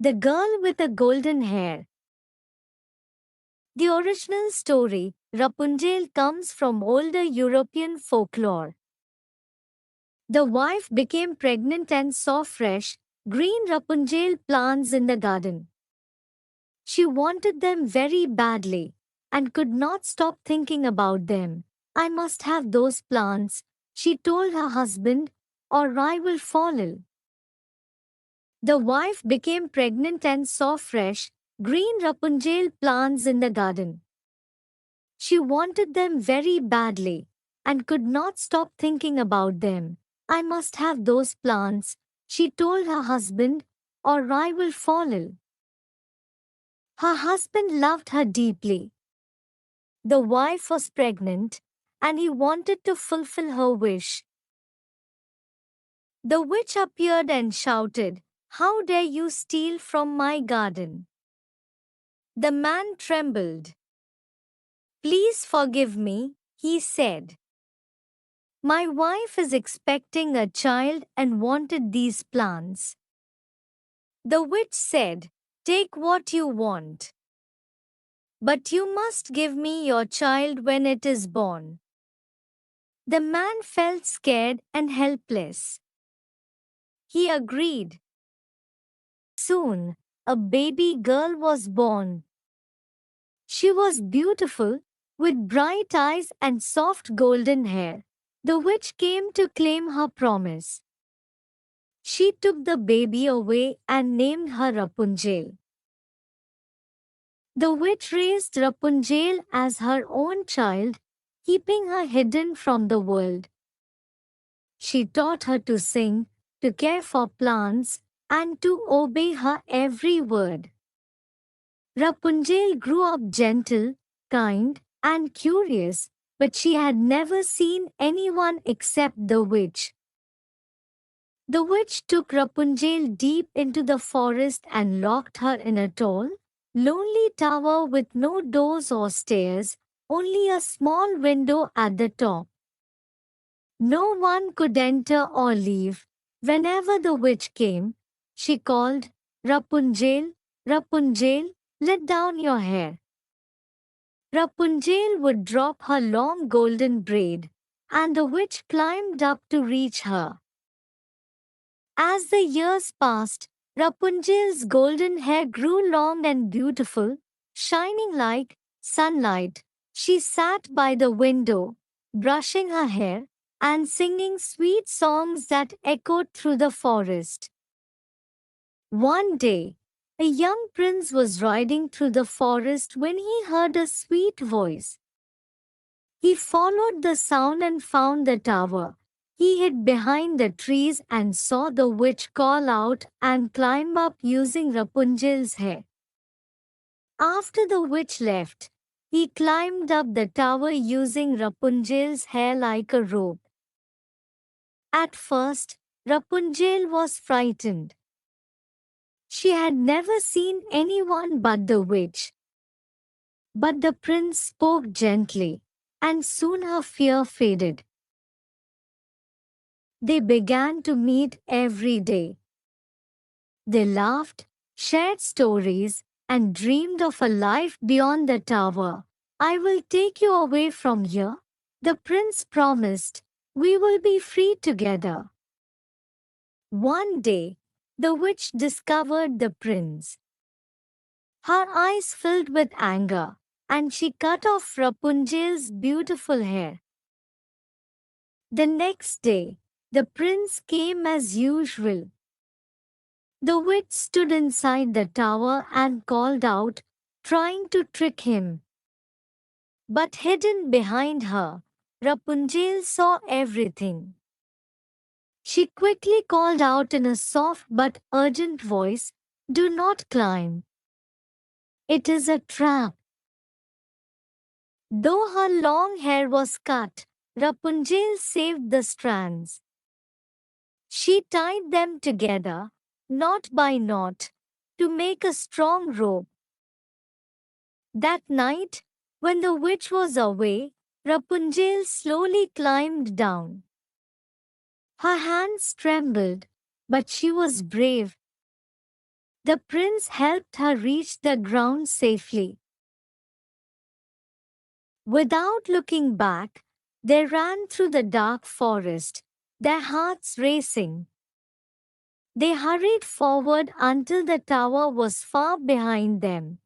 The Girl with the Golden Hair. The original story, Rapunzel, comes from older European folklore. The wife became pregnant and saw fresh, green Rapunzel plants in the garden. She wanted them very badly and could not stop thinking about them. I must have those plants, she told her husband, or I will fall ill. The wife became pregnant and saw fresh, green Rapunzel plants in the garden. She wanted them very badly and could not stop thinking about them. I must have those plants, she told her husband, or I will fall ill. Her husband loved her deeply. The wife was pregnant, and he wanted to fulfill her wish. The witch appeared and shouted, "How dare you steal from my garden?" The man trembled. "Please forgive me," he said. "My wife is expecting a child and wanted these plants." The witch said, "Take what you want. But you must give me your child when it is born." The man felt scared and helpless. He agreed. Soon, a baby girl was born. She was beautiful, with bright eyes and soft golden hair. The witch came to claim her promise. She took the baby away and named her Rapunzel. The witch raised Rapunzel as her own child, keeping her hidden from the world. She taught her to sing, to care for plants, and to obey her every word. Rapunzel grew up gentle, kind, and curious, but she had never seen anyone except the witch. The witch took Rapunzel deep into the forest and locked her in a tall, lonely tower with no doors or stairs, only a small window at the top. No one could enter or leave. Whenever the witch came, she called, "Rapunzel, Rapunzel, let down your hair." Rapunzel would drop her long golden braid, and the witch climbed up to reach her. As the years passed, Rapunzel's golden hair grew long and beautiful, shining like sunlight. She sat by the window, brushing her hair and singing sweet songs that echoed through the forest. One day, a young prince was riding through the forest when he heard a sweet voice. He followed the sound and found the tower. He hid behind the trees and saw the witch call out and climb up using Rapunzel's hair. After the witch left, he climbed up the tower using Rapunzel's hair like a rope. At first, Rapunzel was frightened. She had never seen anyone but the witch. But the prince spoke gently, and soon her fear faded. They began to meet every day. They laughed, shared stories, and dreamed of a life beyond the tower. "I will take you away from here," the prince promised. "We will be free together." One day, the witch discovered the prince. Her eyes filled with anger, and she cut off Rapunzel's beautiful hair. The next day, the prince came as usual. The witch stood inside the tower and called out, trying to trick him. But hidden behind her, Rapunzel saw everything. She quickly called out in a soft but urgent voice, "Do not climb. It is a trap." Though her long hair was cut, Rapunzel saved the strands. She tied them together, knot by knot, to make a strong rope. That night, when the witch was away, Rapunzel slowly climbed down. Her hands trembled, but she was brave. The prince helped her reach the ground safely. Without looking back, they ran through the dark forest, their hearts racing. They hurried forward until the tower was far behind them.